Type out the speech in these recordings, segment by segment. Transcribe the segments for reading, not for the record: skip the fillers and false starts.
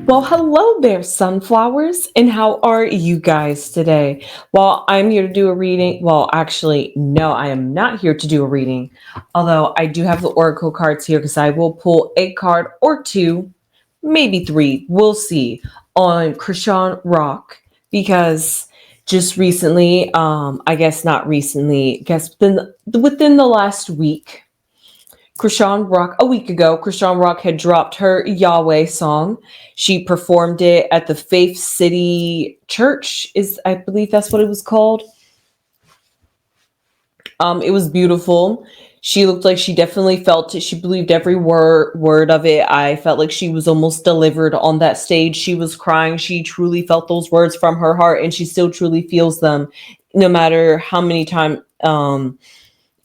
Well, hello there, sunflowers, and how are you guys today? Well, I'm here to do a reading. Well, actually, no, I am not here to do a reading, although I do have the oracle cards here because I will pull a card or two, maybe three, we'll see, on Chrisean Rock because just recently, I guess not recently, I guess within the last week, Chrisean Rock, a week ago, Chrisean Rock had dropped her Yahweh song. She performed it at the Faith City Church, I believe that's what it was called. It was beautiful. She looked like she definitely felt it. She believed every word of it. I felt like she was almost delivered on that stage. She was crying. She truly felt those words from her heart, and she still truly feels them, no matter how many times.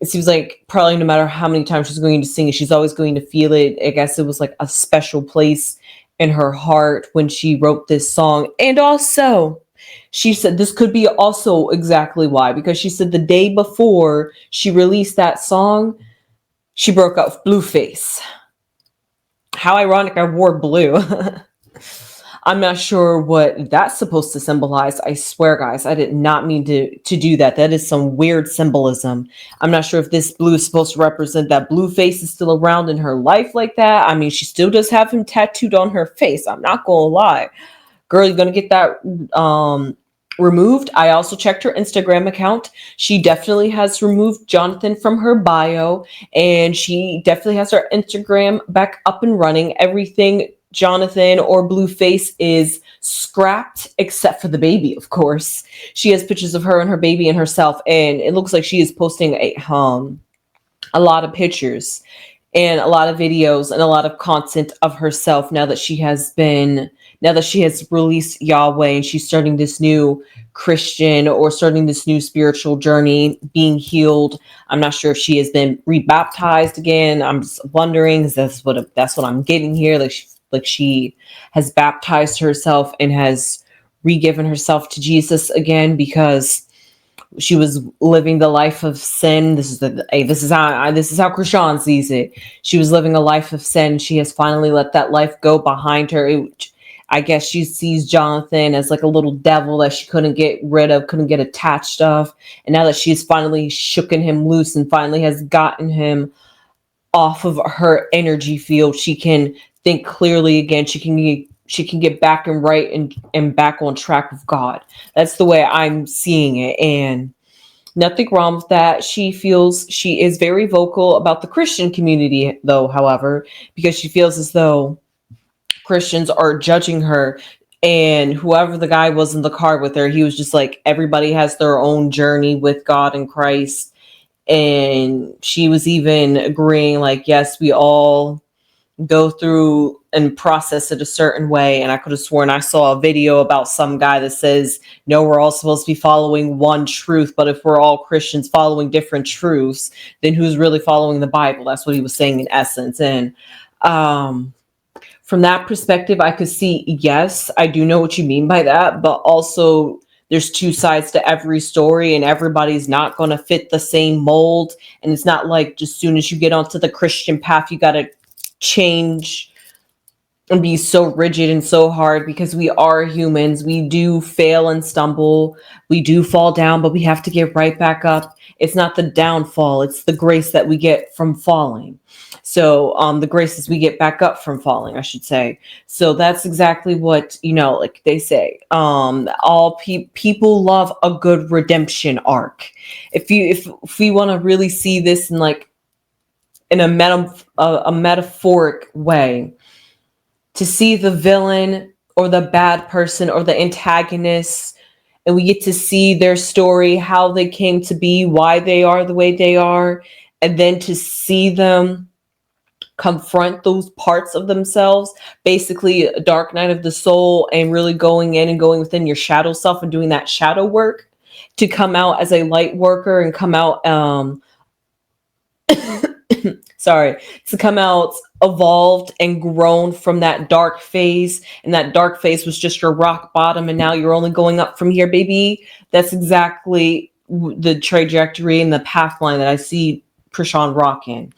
It seems like probably no matter how many times she's going to sing it, she's always going to feel it. I guess it was like a special place in her heart when she wrote this song. And also, she said this could be also exactly why, because she said the day before she released that song, she broke up with Blueface. How ironic, I wore blue. I'm not sure what that's supposed to symbolize. I swear, guys, I did not mean to do that. That is some weird symbolism. I'm not sure if this blue is supposed to represent that Blueface is still around in her life like that. I mean, she still does have him tattooed on her face. I'm not gonna lie. Girl, you're gonna get that removed. I also checked her Instagram account. She definitely has removed Jonathan from her bio, and she definitely has her Instagram back up and running. Everything Jonathan or Blueface is scrapped except for the baby, of course. She has pictures of her and her baby and herself, and it looks like she is posting a lot of pictures and a lot of videos and a lot of content of herself now that she has released Yahweh, and she's starting this new Christian or starting this new spiritual journey, being healed. I'm not sure if she has been rebaptized again. I'm just wondering, is that's what I'm getting here. Like she has baptized herself and has re-given herself to Jesus again because she was living the life of sin. This is how Chrisean sees it. She was living a life of sin. She has finally let that life go behind her. I guess she sees Jonathan as like a little devil that she couldn't get rid of, couldn't get attached of. And now that she's finally shooken him loose and finally has gotten him off of her energy field, she can think clearly again. She can get back and right and back on track with God. That's the way I'm seeing it. And nothing wrong with that. She feels she is very vocal about the Christian community, though, however, because she feels as though Christians are judging her. And whoever the guy was in the car with her, he was just like, everybody has their own journey with God and Christ. And she was even agreeing, like, yes, we all go through and process it a certain way. And I could have sworn I saw a video about some guy that says, no, we're all supposed to be following one truth, but if we're all Christians following different truths, then who's really following the Bible? That's what he was saying in essence. And from that perspective, I could see, yes, I do know what you mean by that, but also there's two sides to every story, and everybody's not going to fit the same mold. And it's not like just soon as you get onto the Christian path, you got to change and be so rigid and so hard, because we are humans. We do fail and stumble. We do fall down, but we have to get right back up. It's not the downfall. It's the grace that we get from falling. So the grace is we get back up from falling, I should say. So that's exactly what, like they say, all people love a good redemption arc. If we want to really see this in a metaphoric way, to see the villain or the bad person or the antagonist, and we get to see their story, how they came to be, why they are the way they are, and then to see them confront those parts of themselves, basically a dark night of the soul, and really going in and going within your shadow self and doing that shadow work to come out as a light worker and come out to come out evolved and grown from that dark phase. And that dark phase was just your rock bottom, and now you're only going up from here, baby. That's exactly the trajectory and the path line that I see Chrisean Rock in.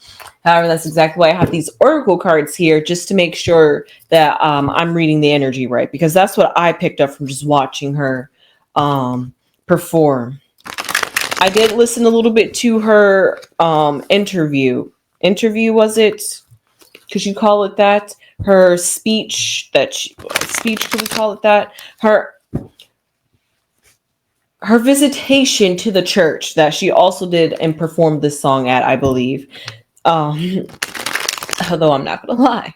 However, that's exactly why I have these oracle cards here, just to make sure that I'm reading the energy right, because that's what I picked up from just watching her perform. I did listen a little bit to her interview. Interview, was it? Could you call it that? Her speech, speech, could we call it that? Her visitation to the church that she also did and performed this song at, I believe. Although I'm not gonna lie,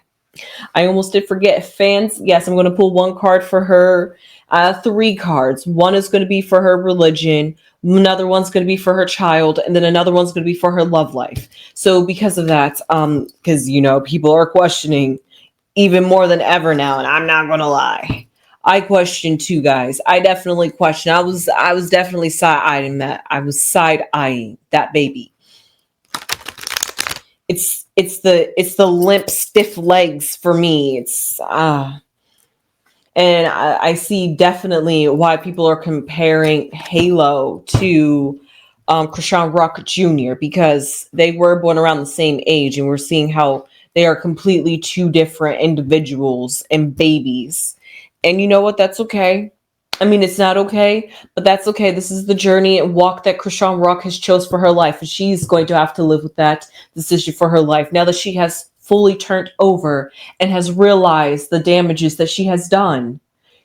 I almost did forget fans. Yes, I'm going to pull one card for her. 3 cards. One is going to be for her religion. Another one's going to be for her child, and then another one's going to be for her love life. So because of that, because people are questioning even more than ever now, and I'm not going to lie, I question too, guys. I definitely question. I was definitely side-eyeing that. I was side-eyeing that baby. It's the limp, stiff legs for me. And I see definitely why people are comparing Halo to Chrisean Rock Jr., because they were born around the same age, and we're seeing how they are completely 2 different individuals and babies. And you know what? That's okay. I mean, it's not okay, but that's okay. This is the journey and walk that Chrisean Rock has chose for her life, and she's going to have to live with that decision for her life now that she has fully turned over and has realized the damages that she has done.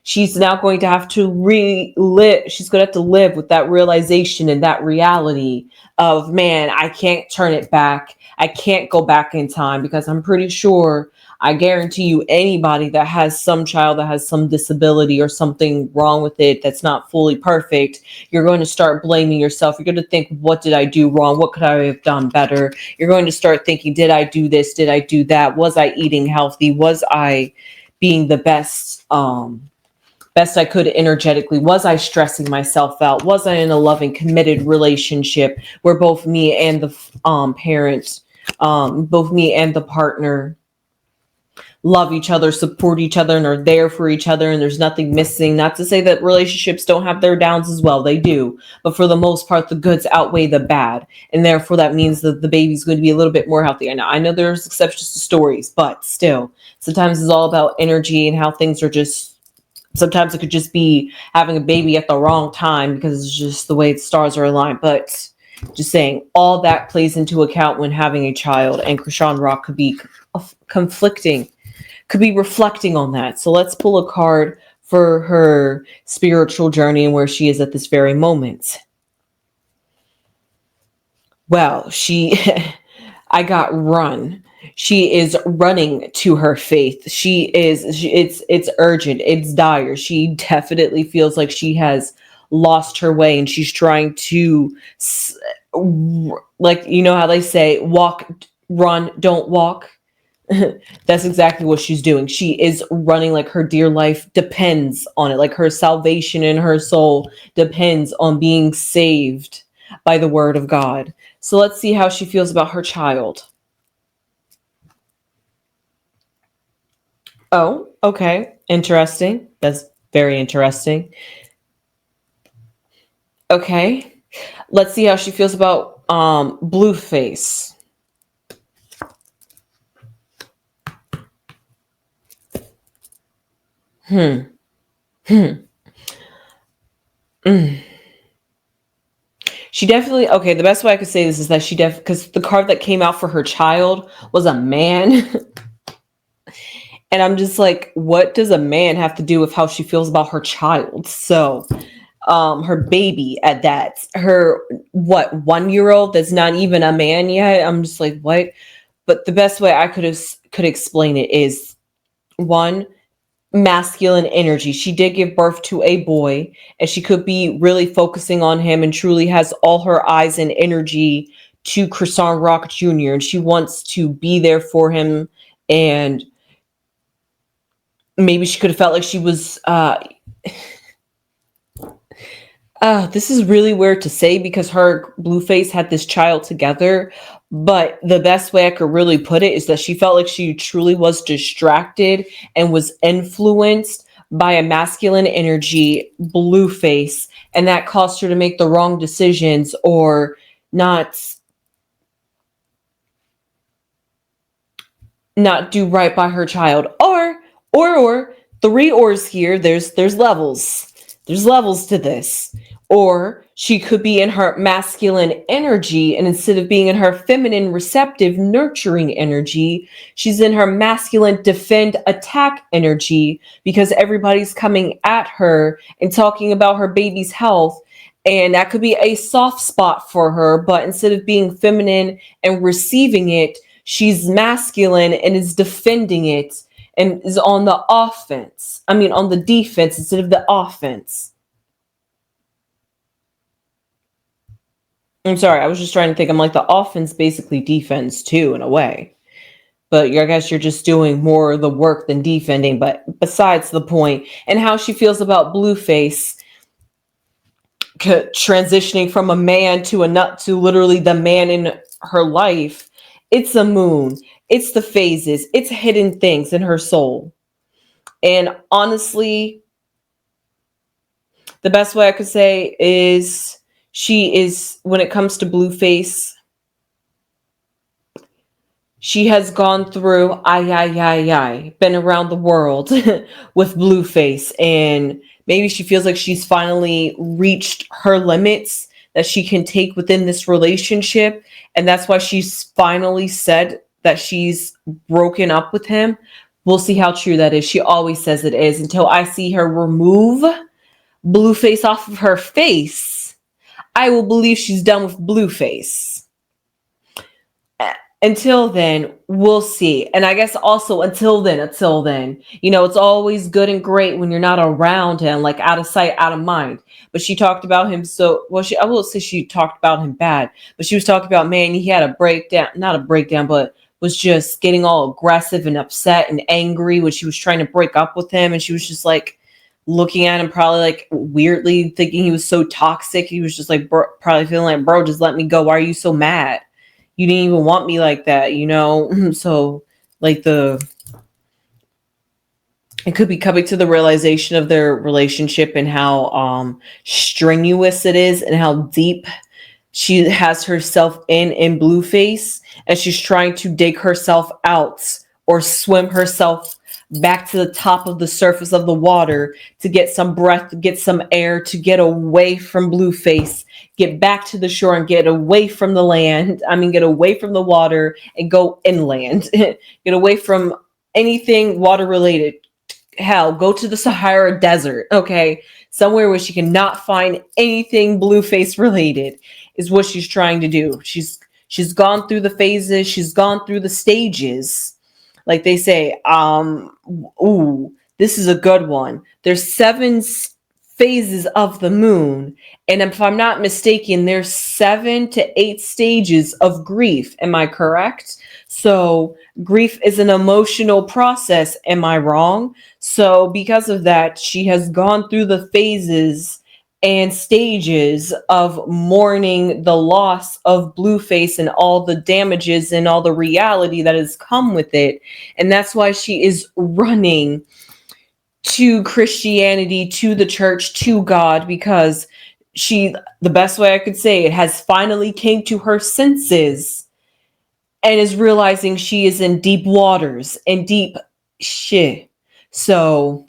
She's now going to have to relive. She's going to have to live with that realization and that reality of, man, I can't turn it back. I can't go back in time, because I'm pretty sure, I guarantee you, anybody that has some child that has some disability or something wrong with it that's not fully perfect, you're going to start blaming yourself. You're going to think, what did I do wrong? What could I have done better? You're going to start thinking, did I do this? Did I do that? Was I eating healthy? Was I being the best I could energetically? Was I stressing myself out? Was I in a loving, committed relationship where both me and the parents, both me and the partner love each other, support each other, and are there for each other, and there's nothing missing? Not to say that relationships don't have their downs as well. They do. But for the most part, the goods outweigh the bad. And therefore, that means that the baby's going to be a little bit more healthy. I know there's exceptions to stories, but still, sometimes it's all about energy and how things are just. Sometimes it could just be having a baby at the wrong time because it's just the way the stars are aligned. But just saying, all that plays into account when having a child, and Chrisean Rock could be conflicting, could be reflecting on that. So let's pull a card for her spiritual journey and where she is at this very moment. Well, I got run. She is running to her faith. It's urgent. It's dire. She definitely feels like she has lost her way, and she's trying to, like, how they say, walk, run, don't walk. That's exactly what she's doing. She is running like her dear life depends on it. Like her salvation in her soul depends on being saved by the word of God. So let's see how she feels about her child. Oh, okay. Interesting. That's very interesting. Okay. Let's see how she feels about Blueface. She definitely, okay, the best way I could say this is that because the card that came out for her child was a man. And I'm just like, what does a man have to do with how she feels about her child? So, her baby at that, her, 1-year-old that's not even a man yet. I'm just like, what? But the best way I could explain it is, one, masculine energy. She did give birth to a boy, and she could be really focusing on him and truly has all her eyes and energy to Chrisean Rock Jr., and she wants to be there for him. And maybe she could have felt like she was this is really weird to say because her Blueface had this child together, but the best way I could really put it is that she felt like she truly was distracted and was influenced by a masculine energy, Blueface, and that caused her to make the wrong decisions or not not do right by her child. Or three ors here. There's levels. There's levels to this. Or she could be in her masculine energy, and instead of being in her feminine, receptive, nurturing energy, she's in her masculine, defend, attack energy, because everybody's coming at her and talking about her baby's health. And that could be a soft spot for her, but instead of being feminine and receiving it, she's masculine and is defending it and is on the offense. I mean, on the defense instead of the offense. I'm sorry, I was just trying to think. I'm like, the offense basically defends too, in a way. But I guess you're just doing more of the work than defending. But besides the point, and how she feels about Blueface transitioning from a man to a nut to literally the man in her life. It's a moon. It's the phases. It's hidden things in her soul. And honestly, the best way I could say is she is, when it comes to Blueface, she has gone through, been around the world with Blueface. And maybe she feels like she's finally reached her limits that she can take within this relationship. And that's why she's finally said that she's broken up with him. We'll see how true that is. She always says it is until I see her remove Blueface off of her face. I will believe she's done with Blueface. Until then, we'll see. And I guess also until then, it's always good and great when you're not around him, like out of sight, out of mind. But she talked about him I will say she talked about him bad, but she was talking about, man, he had a breakdown, not a breakdown, but was just getting all aggressive and upset and angry when she was trying to break up with him. And she was just like looking at him, probably like weirdly thinking he was so toxic. He was just like, probably feeling like, bro, just let me go. Why are you so mad? You didn't even want me like that, So like it could be coming to the realization of their relationship and how strenuous it is and how deep she has herself in Blueface, and she's trying to dig herself out or swim herself back to the top of the surface of the water to get some breath, get some air, to get away from Blueface, get back to the shore and get away from the land. Get away from the water and go inland. Get away from anything water related. Hell, go to the Sahara Desert, okay? Somewhere where she cannot find anything Blueface related is what she's trying to do. She's gone through the phases. She's gone through the stages. Like they say, this is a good one. There's 7 phases of the moon. And if I'm not mistaken, there's 7 to 8 stages of grief. Am I correct? So grief is an emotional process. Am I wrong? So because of that, she has gone through the phases and stages of mourning the loss of Blueface and all the damages and all the reality that has come with it. And that's why she is running to Christianity, to the church, to God, because the best way I could say it, has finally came to her senses and is realizing she is in deep waters and deep shit. So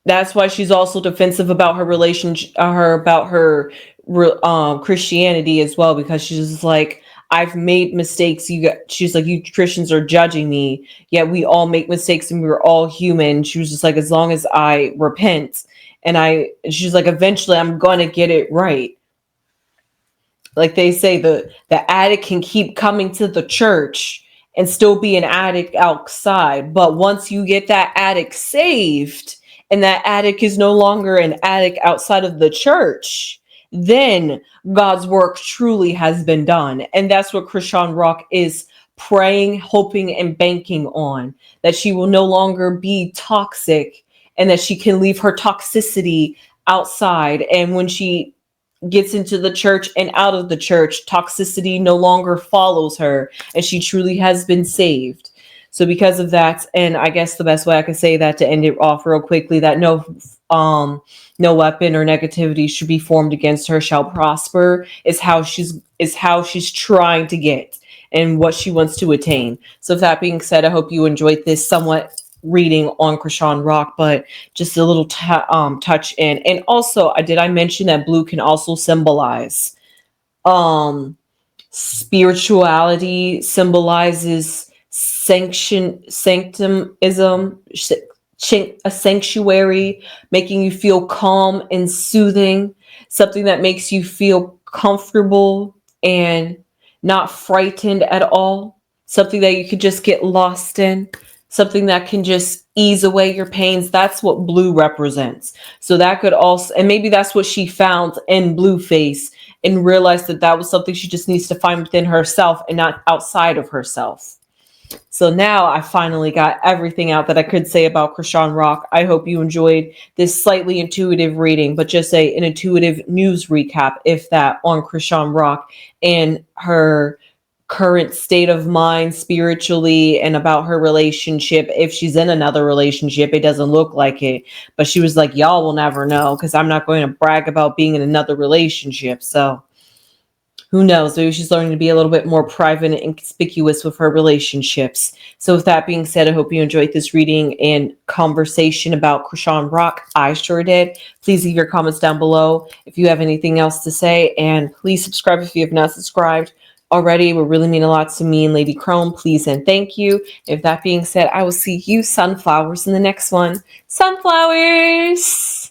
that's why she's also defensive about her relationship, about her Christianity as well, because she's just like, I've made mistakes. She's like, you Christians are judging me. Yet we all make mistakes and we're all human. She was just like, as long as I repent she's like, eventually I'm going to get it right. Like they say, the addict can keep coming to the church and still be an addict outside. But once you get that addict saved and that addict is no longer an addict outside of the church, then God's work truly has been done. And that's what Chrisean Rock is praying, hoping, and banking on, that she will no longer be toxic and that she can leave her toxicity outside. And when she gets into the church and out of the church, toxicity no longer follows her and she truly has been saved. So because of that, and I guess the best way I could say that to end it off real quickly, that no weapon or negativity should be formed against her shall prosper is how she's trying to get and what she wants to attain. So with that being said, I hope you enjoyed this somewhat reading on Chrisean Rock, but just a little touch in. And also, did I mention that blue can also symbolize spirituality, symbolizes sanctumism, a sanctuary, making you feel calm and soothing, something that makes you feel comfortable and not frightened at all, something that you could just get lost in, something that can just ease away your pains. That's what blue represents. So that could also, and maybe that's what she found in Blueface and realized that that was something she just needs to find within herself and not outside of herself. So now I finally got everything out that I could say about Chrisean Rock. I hope you enjoyed this slightly intuitive reading, but just an intuitive news recap, if that, on Chrisean Rock and her current state of mind spiritually and about her relationship. If she's in another relationship, it doesn't look like it, but she was like, y'all will never know because I'm not going to brag about being in another relationship. So who knows? Maybe she's learning to be a little bit more private and conspicuous with her relationships. So with that being said, I hope you enjoyed this reading and conversation about Chrisean Rock. I sure did. Please leave your comments down below if you have anything else to say. And please subscribe if you have not subscribed already. It would really mean a lot to me and Lady Crone. Please and thank you. If that being said, I will see you sunflowers in the next one. Sunflowers!